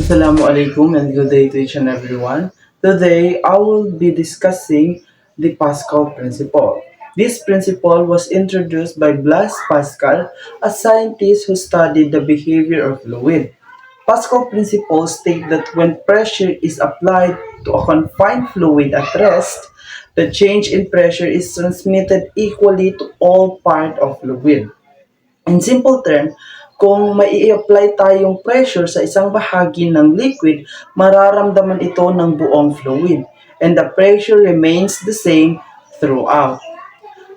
Assalamualaikum and good day to each and everyone. Today, I will be discussing the Pascal principle. This principle was introduced by Blaise Pascal, a scientist who studied the behavior of fluid. Pascal principles state that when pressure is applied to a confined fluid at rest, the change in pressure is transmitted equally to all part of fluid. In simple term, kung mai-apply tayong pressure sa isang bahagi ng liquid, mararamdaman ito ng buong fluid, and the pressure remains the same throughout.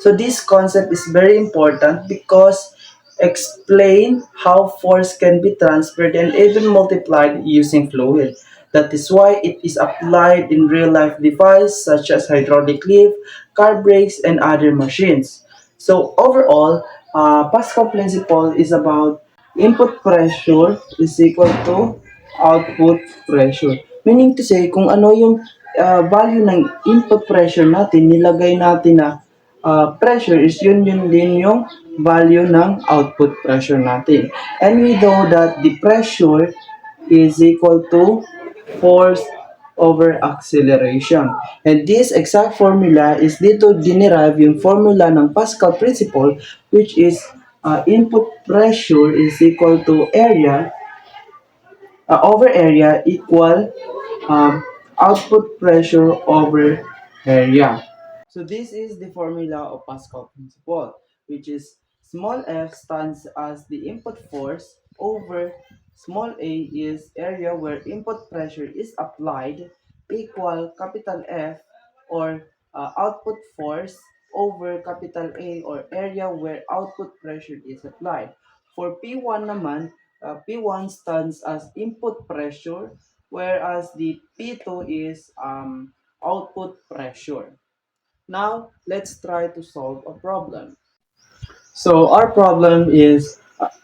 So this concept is very important because explain how force can be transferred and even multiplied using fluid. That is why it is applied in real-life devices such as hydraulic lift, car brakes, and other machines. So overall, Pascal principle is about input pressure is equal to output pressure. Meaning to say, kung ano yung value ng input pressure natin, nilagay natin na pressure is yun din yung value ng output pressure natin. And we know that the pressure is equal to force over acceleration. And this exact formula is dito dinerive yung formula ng Pascal principle, which is input pressure is equal to area over area equal output pressure over area. So this is the formula of Pascal principle, which is small f stands as the input force over small a is area where input pressure is applied equal capital F or output force over capital A or area where output pressure is applied. For P1 naman, P1 stands as input pressure whereas the P2 is output pressure. Now, let's try to solve a problem. So, our problem is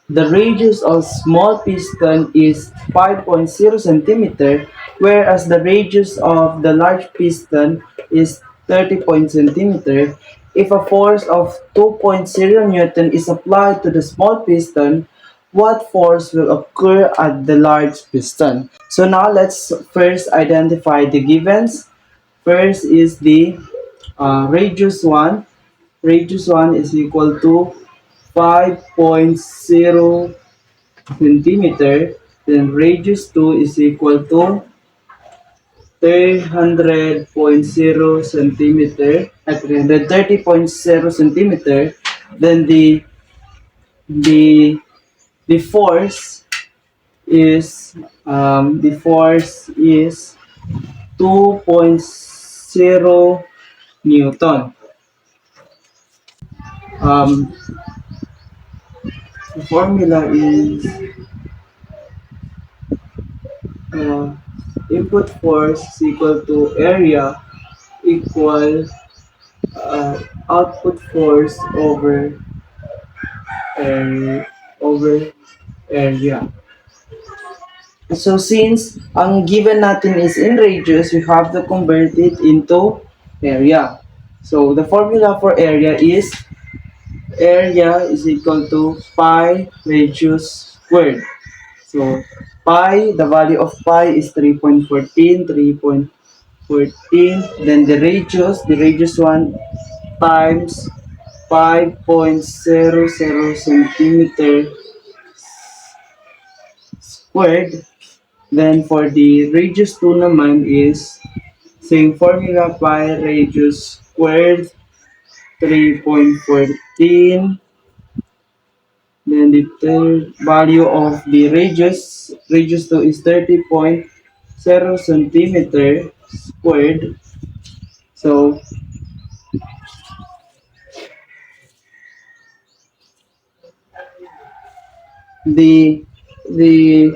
the radius of small piston is 5.0 centimeter, whereas the radius of the large piston is 30 centimeter. If a force of 2.0 Newton is applied to the small piston, what force will occur at the large piston? So now let's first identify the givens. First is the radius 1. Radius 1 is equal to 5.0 centimeter. Then radius 2 is equal to 300.0 centimeter. 330.0 centimeter. Then the the force is the force is 2.0 Newton. Um, the formula is uh, input force is equal to area equal output force over area. So since ang given natin is in radius, we have to convert it into area. So the formula for area is equal to pi radius squared. So pi, the value of pi is 3.14, 3.14. Then the radius 1 times 5.00 centimeter squared. Then for the radius 2 naman is same formula, pi radius squared 3.14. Then the third value of the radius 2 is 30.0 centimeter squared. So the the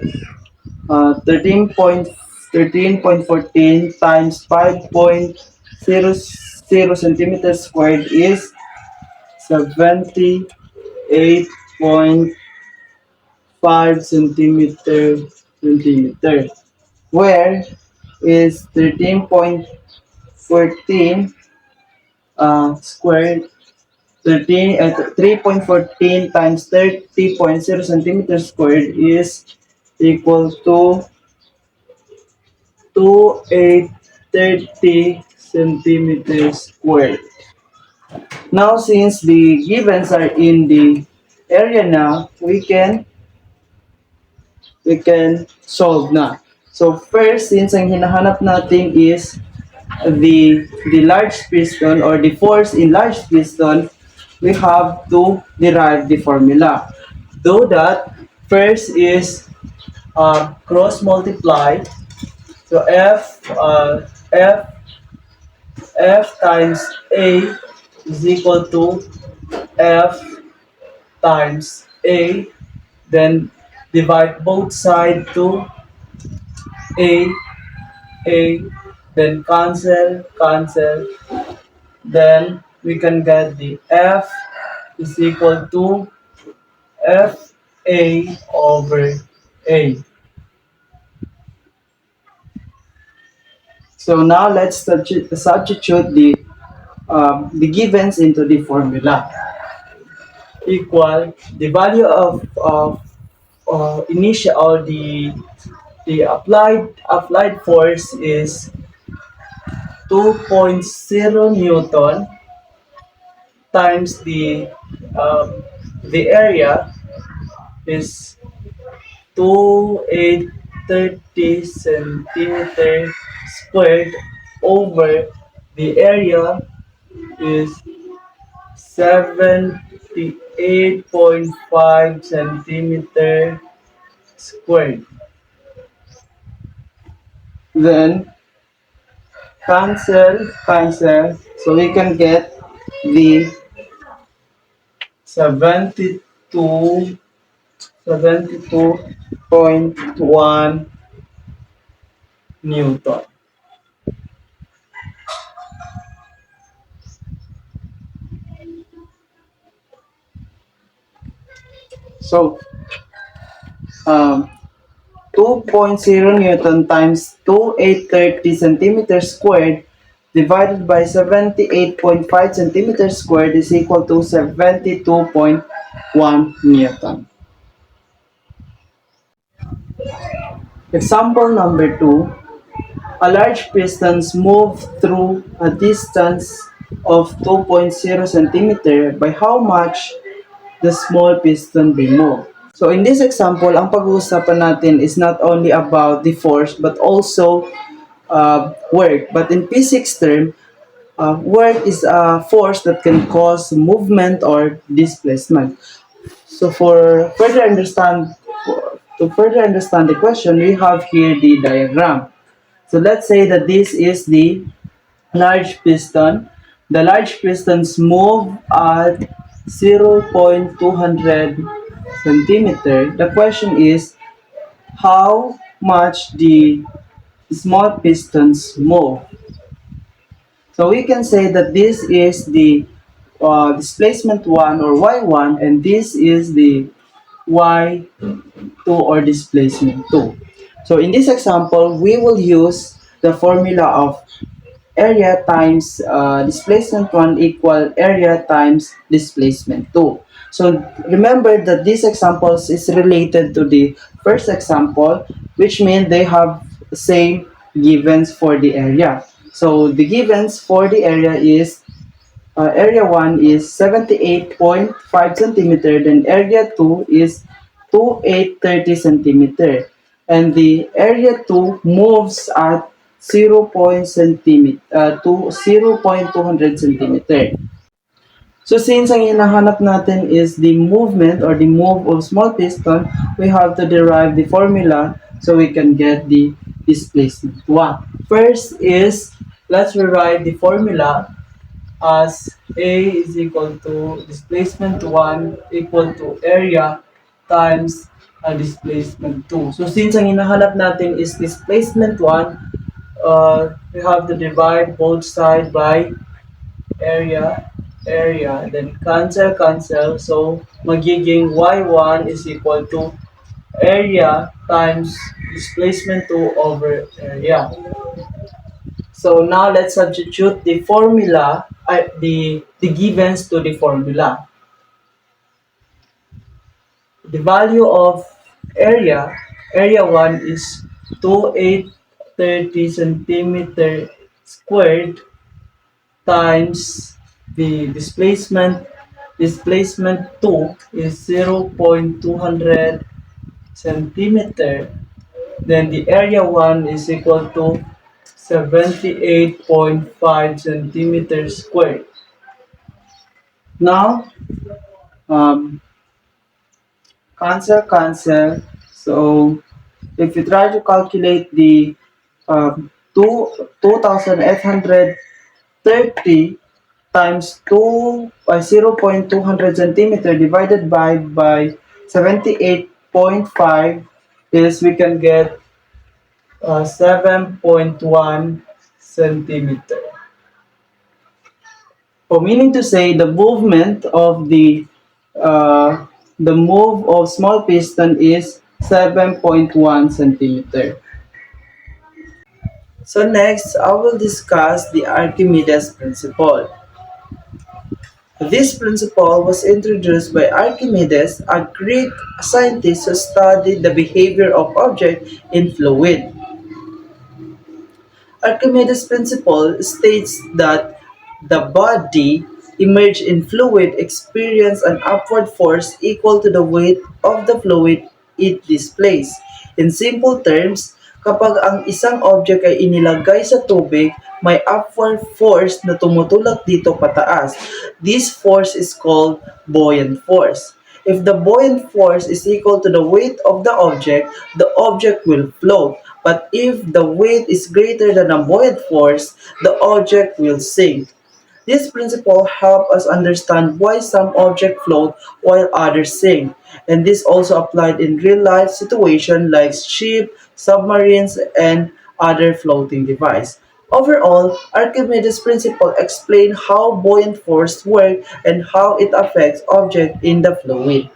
13.14 times 5.00 centimeters squared is 78.5 centimeter, where is 13.14 squared 3.14 times 30.0 centimeters squared is equal to 2830 centimeters squared. Now, since the givens are in the area now, we can solve na. So first, since ang hinahanap natin is the large piston or the force in large piston, we have to derive the formula. Do that, first is cross multiply. So F times A is equal to F times A. Then divide both sides to A, A. Then cancel. Then we can get the F is equal to F A over A. So now let's substitute the givens into the formula. Equal the value of initial or the applied force is 2.0 Newton times the area is 2830 centimeter squared over the area is 78.5 centimeter squared. Then cancel. So we can get the 72 72.1 Newton. So, 2.0 Newton times 2830 centimeters squared divided by 78.5 centimeters squared is equal to 72.1 Newton. Example number 2. A large piston moves through a distance of 2.0 centimeter. By how much the small piston be moved? So in this example, ang pag-uusapan natin is not only about the force but also work. But in physics term, work is a force that can cause movement or displacement. So to further understand the question, we have here the diagram. So let's say that this is the large piston. The large pistons move at 0.200 centimeter. The question is how much the small pistons move. So we can say that this is the displacement 1 or y1 and this is the y2 or displacement 2. So in this example, we will use the formula of area times displacement 1 equal area times displacement 2. So remember that these examples is related to the first example, which means they have same givens for the area. So the givens for the area is area 1 is 78.5 centimeter, then area 2 is 2830 centimeter. And the area 2 moves at 0.200 centimeter. So since ang hinahanap natin is the movement or the move of small piston, we have to derive the formula so we can get the displacement 1. First is, let's rewrite the formula as A is equal to displacement 1 equal to area times displacement 2. So since ang hinahanap natin is displacement 1, we have to divide both sides by area, then cancel. So magiging y1 is equal to area times displacement 2 over area. So now let's substitute the formula, the givens to the formula. The value of area 1 is 30 centimeter squared times the displacement 2 is 0.200 centimeter, then the area 1 is equal to 78.5 centimeters squared. Now, um, cancel. So, if you try to calculate the two 2,830 times 0.200 centimeter divided by 78.5 is we can get 7.1 centimeter. So meaning to say the movement of the move of small piston is 7.1 centimeter. So next, I will discuss the Archimedes principle. This principle was introduced by Archimedes, a Greek scientist who studied the behavior of objects in fluid. Archimedes' principle states that the body immersed in fluid experiences an upward force equal to the weight of the fluid it displaces. In simple terms, kapag ang isang object ay inilagay sa tubig, may upward force na tumutulak dito pataas. This force is called buoyant force. If the buoyant force is equal to the weight of the object will float. But if the weight is greater than the buoyant force, the object will sink. This principle helps us understand why some objects float while others sink. And this also applied in real life situations like ships, submarines, and other floating devices. Overall, Archimedes' principle explains how buoyant force works and how it affects objects in the fluid.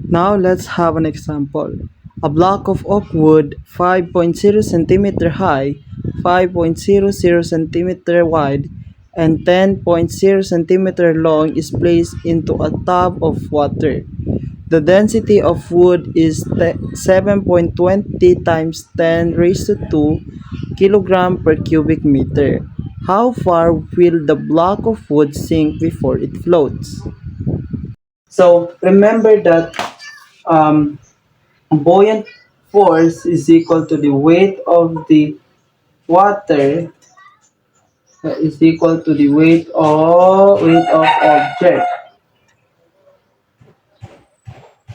Now let's have an example. A block of oak wood 5.0 centimeter high, 5.00 centimeter wide, and 10.0 centimeter long is placed into a tub of water. The density of wood is 7.20 times 10 raised to 2 kilogram per cubic meter. How far will the block of wood sink before it floats? So remember that um, buoyant force is equal to the weight of the water is equal to the weight of object.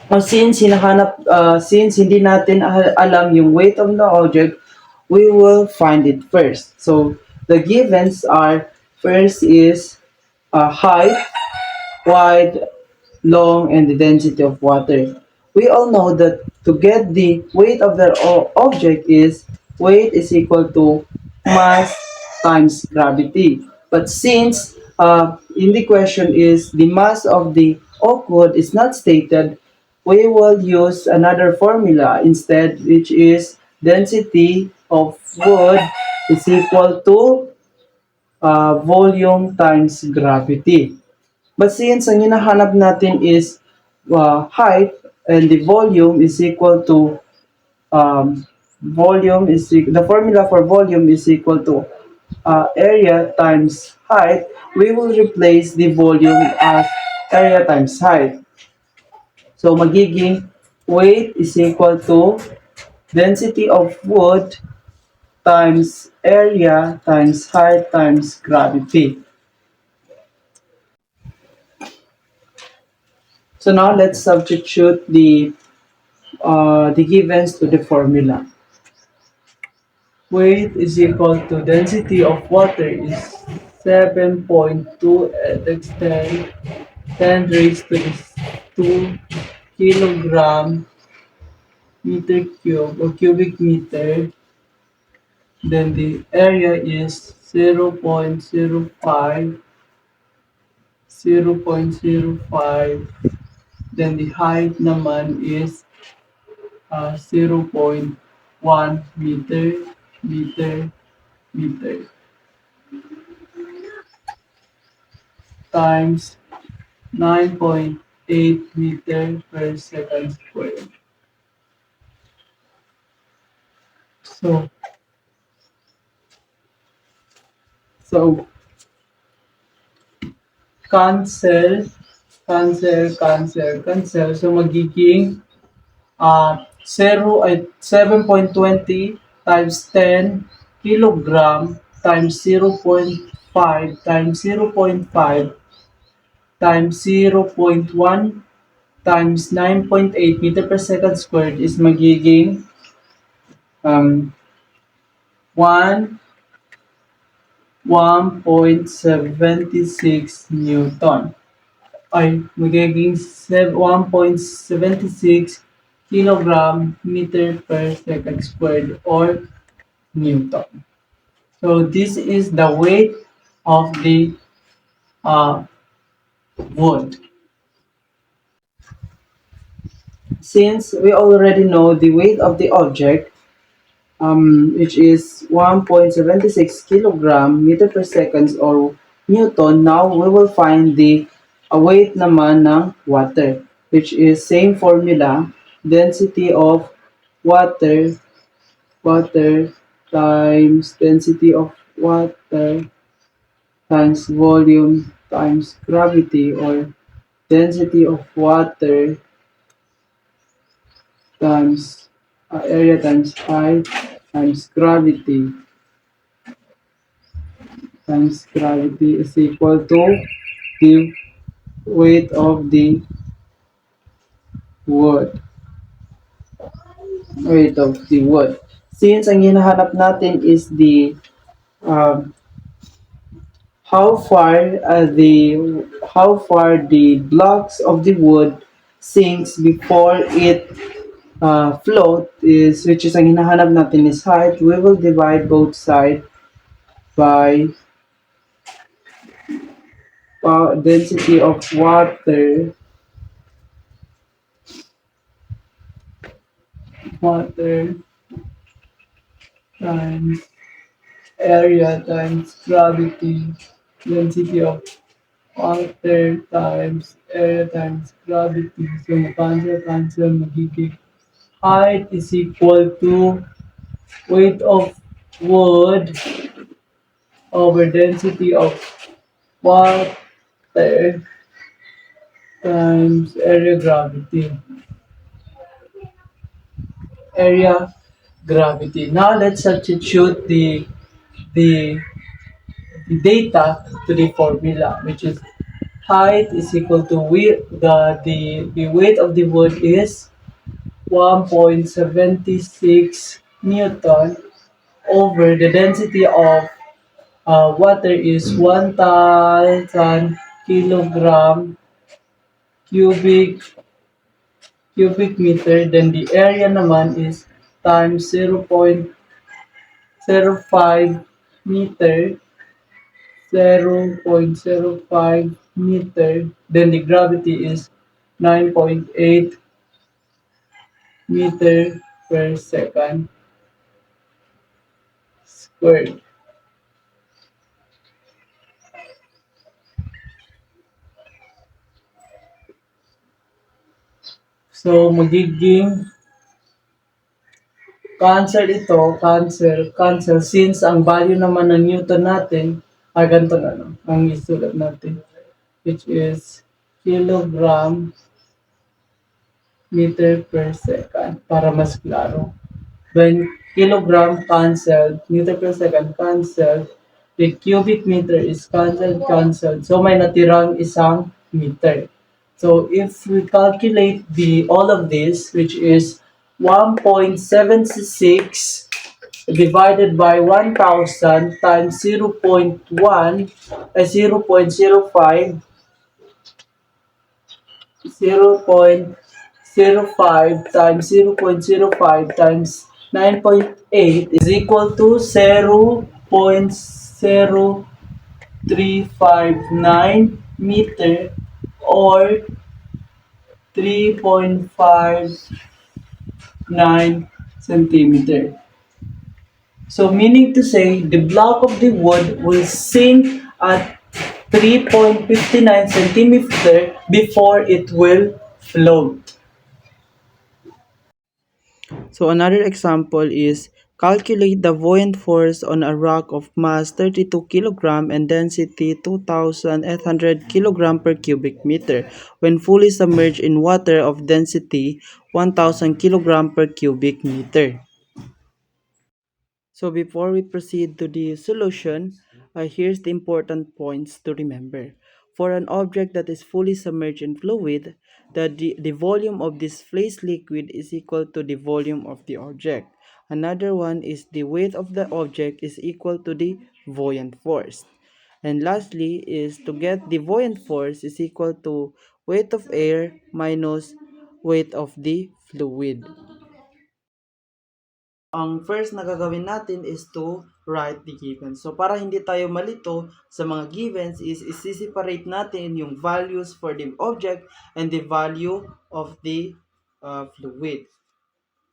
Now, since hindi natin alam yung weight of the object, we will find it first. So the givens are first is height, wide, long, and the density of water. We all know that to get the weight of the object is weight is equal to mass times gravity. But since in the question is the mass of the oak wood is not stated, we will use another formula instead, which is density of wood is equal to volume times gravity. But since ang hinahanap natin is height and the volume is equal to the formula for volume is equal to area times height, we will replace the volume as area times height. So magiging weight is equal to density of wood times area times height times gravity. So now let's substitute the givens to the formula. Weight is equal to density of water is 7.2 x 10 raised to the 2 kilogram meter cube or cubic meter. Then the area is 0.05. Then the height naman is 0.1 meter meter times 9.8 meter per second square. So So, cancel, cancel. So, magiging 7.20 times 10 kilogram times 0.5 times 0.5 times 0.1 times 9.8 meter per second squared is magiging 1 1.76 Newton. Ay magiging 1.76 kilogram meter per second squared or Newton. So this is the weight of the uh, wood. Since we already know the weight of the object, which is 1.76 kilogram meter per seconds or Newton, now we will find the weight naman ng water, which is same formula, density of water, water times density of water times volume times gravity or density of water times area times height times gravity is equal to the weight of the wood. Weight of the wood. Since ang hinahanap natin is the um, how far the blocks of the wood sinks before it float is which is ang hinahanap natin is height. We will divide both sides by density of water times area times gravity, density of water times area times gravity. So cancel magiging height is equal to weight of wood over density of water times area gravity. Now let's substitute the data to the formula, which is height is equal to the weight of the wood is 1.76 Newton over the density of water is 1,000 kilogram cubic cubic meter, then the area naman is times 0.05 meter, 0.05 meter, then the gravity is 9.8 meter per second squared. So magiging cancel since ang value naman ng Newton natin ay ganito na lang ang isulat natin, which is kilogram meter per second para mas klaro. When kilogram cancelled, meter per second cancelled, the cubic meter is cancelled. So may natirang isang meter. So if we calculate the all of this, which is 1.76 divided by 1,000 times 0.1, 0.05, 0.05 times 0.05 times 9.8 is equal to 0.0359 meter or 3.59 centimeter. So meaning to say the block of the wood will sink at 3.59 centimeter before it will float. So another example is Calculate the buoyant force on a rock of mass 32 kg and density 2,800 kg per cubic meter when fully submerged in water of density 1,000 kg per cubic meter. So before we proceed to the solution, here's the important points to remember. For an object that is fully submerged in fluid, the volume of this phase liquid is equal to the volume of the object. Another one is the weight of the object is equal to the buoyant force. And lastly is to get the buoyant force is equal to weight of air minus weight of the fluid. Ang first na gagawin natin is to write the givens. So, para hindi tayo malito sa mga givens is isi-separate natin yung values for the object and the value of the fluid,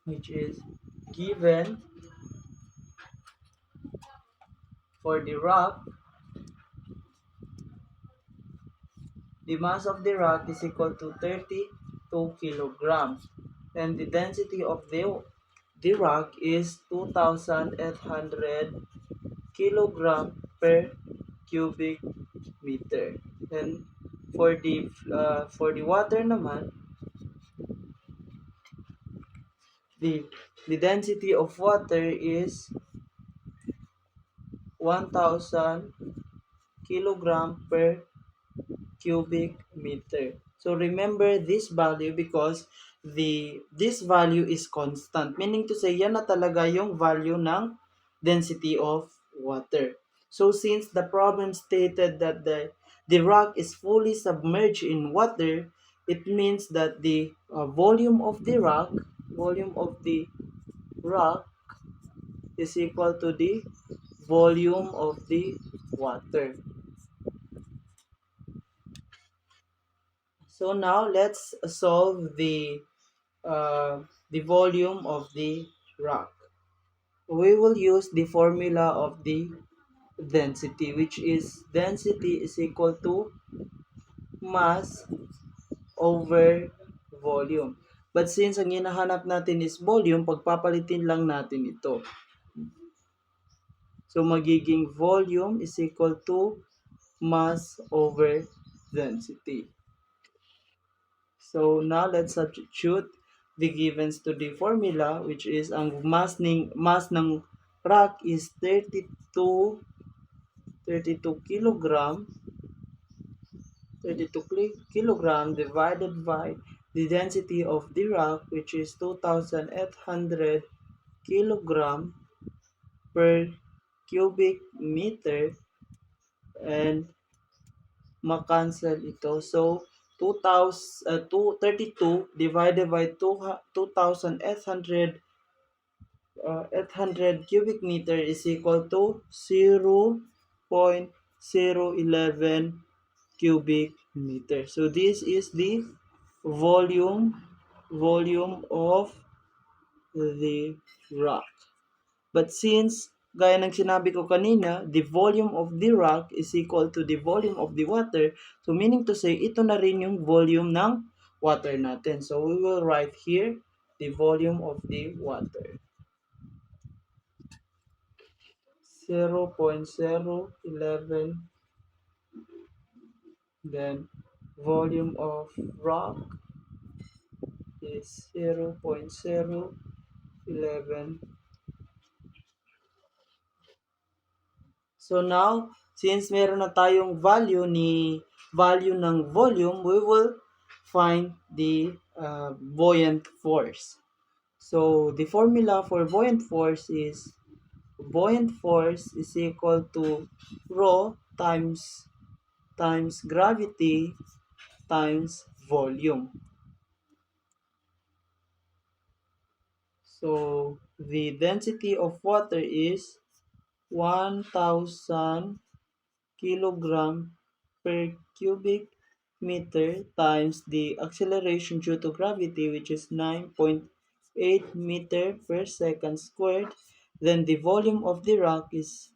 which is given for the rock. The mass of the rock is equal to 32 kilograms, and the density of the rock is 2,800 kilogram per cubic meter. And for the water naman, the density of water is 1,000 kilogram per cubic meter. So remember this value because this value is constant. Meaning to say, yan na talaga yung value ng density of water. So since the problem stated that the rock is fully submerged in water, it means that the volume of the rock is equal to the volume of the water. So now let's solve the volume of the rock. We will use the formula of the density, which is density is equal to mass over volume. But since ang hinahanap natin is volume, pagpapalitin lang natin ito. So magiging volume is equal to mass over density. So now let's substitute the givens to the formula, which is ang mass ng rock is 32 kilogram 32 kilogram divided by the density of the rock, which is 2,800 kilogram per cubic meter, and makancel ito. So 32 divided by 2,800 800 cubic meter is equal to 0.011 cubic meter. So this is the volume of the rock. But since gaya ng sinabi ko kanina, the volume of the rock is equal to the volume of the water. So meaning to say, ito na rin yung volume ng water natin. So we will write here the volume of the water. 0.011, then volume of rock is 0.011. So now, since meron na tayong value ng volume, we will find the buoyant force. So the formula for buoyant force is equal to rho times gravity times volume. So the density of water is 1,000 kilogram per cubic meter times the acceleration due to gravity, which is 9.8 meter per second squared. Then the volume of the rock is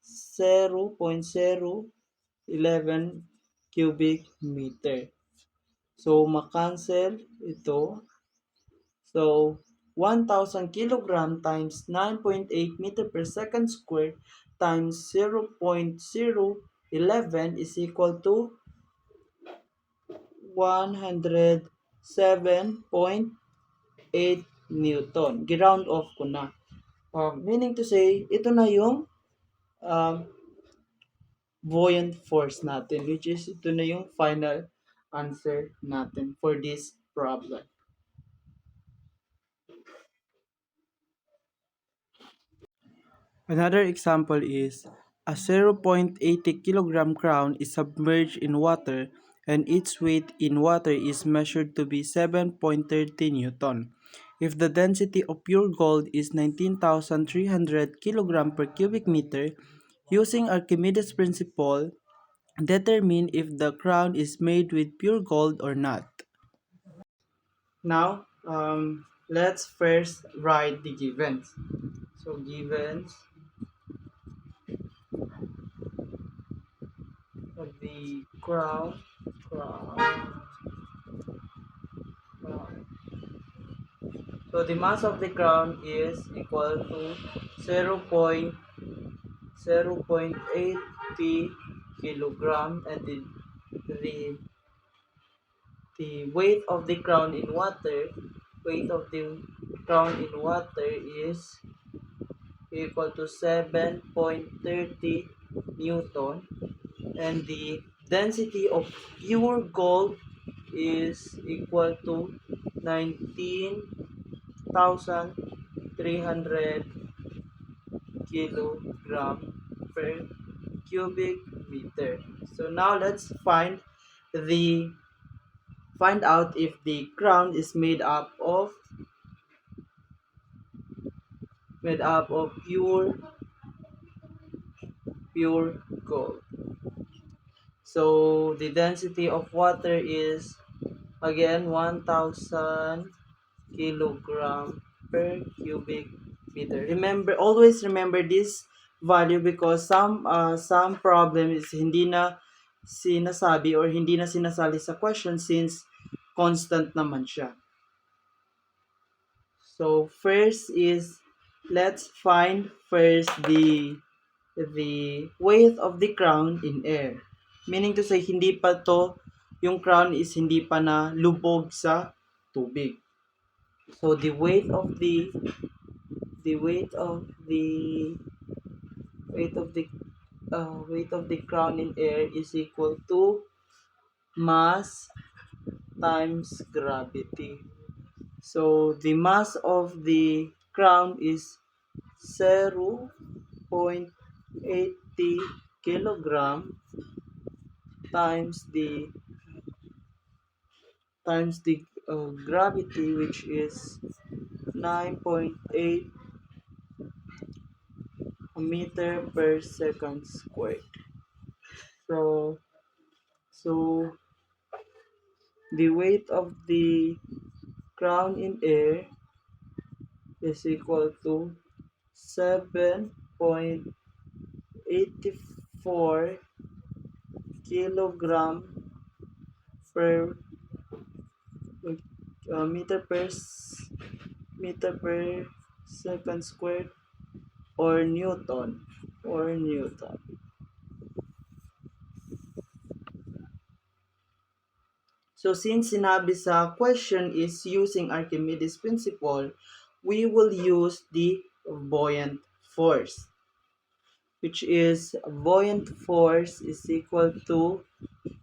0.011 cubic meter. So makancel ito. So 1,000 kilogram times 9.8 meter per second squared times 0.011 is equal to 107.8 Newton. Ground off ko na. Meaning to say, ito na yung um, buoyant force natin, which is ito na yung final answer natin for this problem. Another example is a 0.80 kilogram crown is submerged in water and its weight in water is measured to be 7.30 Newton. If the density of pure gold is 19,300 kilogram per cubic meter, using Archimedes' principle, determine if the crown is made with pure gold or not. Now, let's first write the givens. So, givens of the crown. So the mass of the crown is equal to 0.80 kilogram, and the the weight of the crown in water is equal to 7.30 Newton, and the density of pure gold is equal to 19,300 kilogram per cubic meter. So now let's find out if the crown is made up of pure gold. So the density of water is again 1,000 kilogram per cubic meter. Always remember this value because some problem is hindi na sinasabi or hindi na sinasali sa question since constant naman siya. So first is let's find first the weight of the crown in air. Meaning to say yung crown is hindi pa na lubog sa tubig. So the weight of the weight of the crown in air is equal to mass times gravity. So the mass of the crown is 0.80 kilogram times the gravity, which is 9.8 meter per second squared. So the weight of the crown in air is equal to 7.84 kilogram per meter per second squared or Newton. So since sinabi sa question is using Archimedes principle, we will use the buoyant force, which is buoyant force is equal to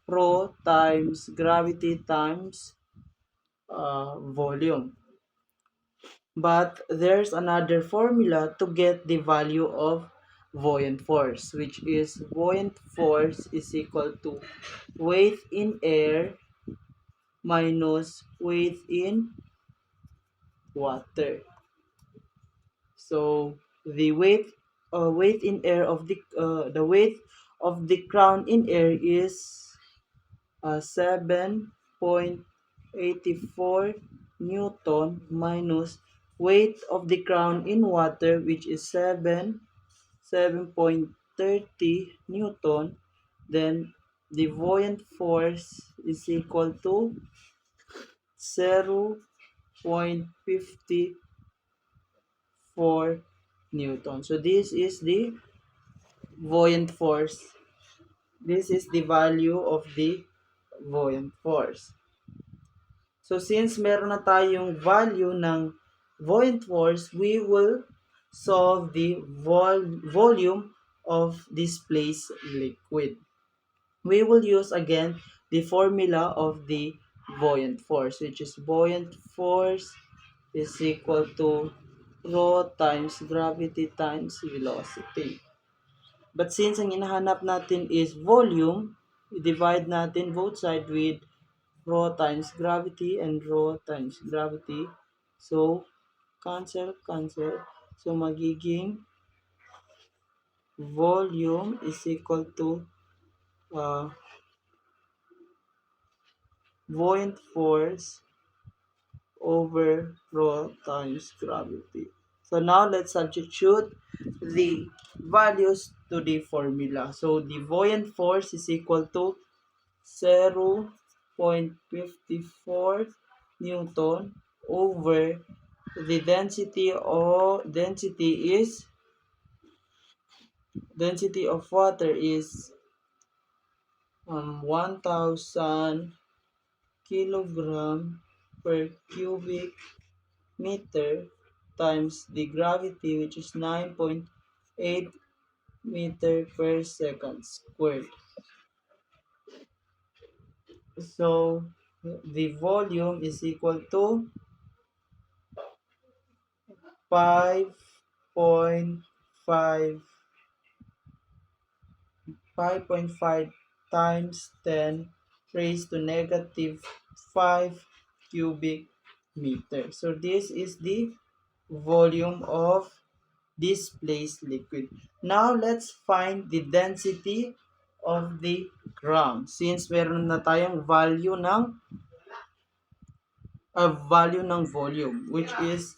rho times gravity times volume. But there's another formula to get the value of buoyant force, which is buoyant force is equal to weight in air minus weight in water. So the weight in air of the weight of the crown in air is 7.84 Newton minus weight of the crown in water, which is 7.30 Newton. Then the buoyant force is equal to 0.50 Newton. So this is the buoyant force. This is the value of the buoyant force. So since meron na tayong value ng buoyant force, we will solve the volume of displaced liquid. We will use again the formula of the buoyant force, which is buoyant force is equal to rho times gravity times velocity. But since ang hinahanap natin is volume, i-divide natin both sides with rho times gravity and rho times gravity. So, cancel, cancel. So, magiging volume is equal to uh, buoyant force over rho times gravity. So now let's substitute the values to the formula. So the buoyant force is equal to 0.54 Newton over the density of water is 1,000 kilogram per cubic meter times the gravity, which is 9.8 meter per second squared. So the volume is equal to 5.5 5.5 times 10 raised to negative 5 cubic meter. So this is the volume of displaced liquid. Now let's find the density of the ground. Since meron na tayong value ng volume, which is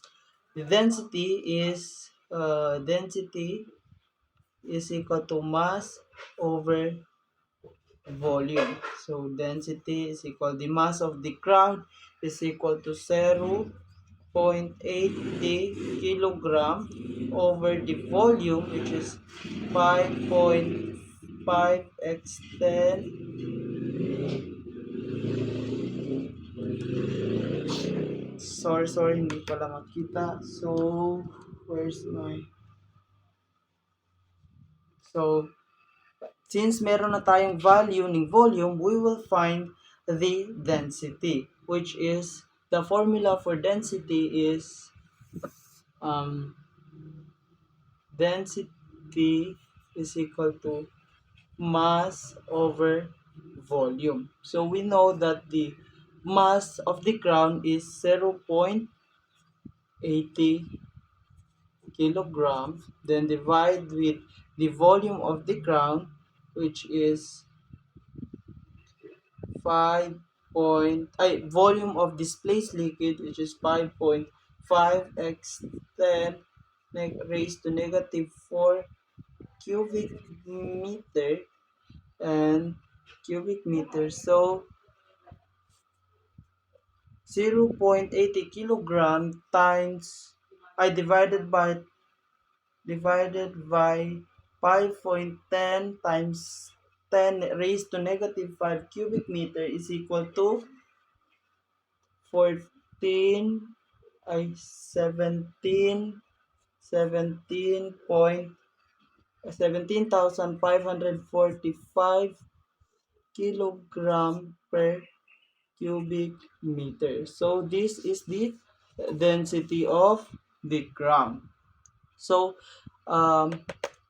the density is equal to mass over volume. So density is equal, the mass of the ground is equal to 0.80 kilogram over the volume, which is 5.5 x 10. Sorry, hindi pala makita. So, where's my... So, since meron na tayong value ng volume, we will find the density, which is, the formula for density is density is equal to mass over volume. So we know that the mass of the ground is 0.80 kilogram. Then divide with the volume of the ground, which is volume of displaced liquid, which is 5.5 x 10 raised to negative 4 cubic meter and cubic meter. So 0.80 kilogram times divided by 5.10 times 10 raised to negative 5 cubic meter is equal to 14 17,545 kilogram per cubic meter. So this is the density of the ground. So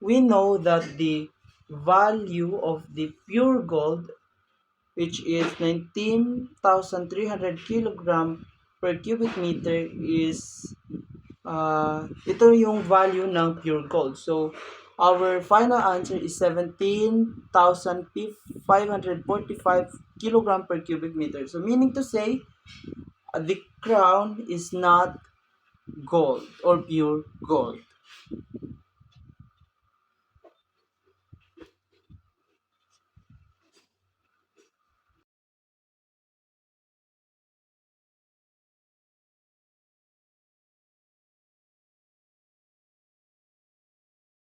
we know that the value of the pure gold, which is 19,300 kilogram per cubic meter, is ito yung value ng pure gold. So our final answer is 17,545 kilogram per cubic meter. So meaning to say, the crown is not gold or pure gold.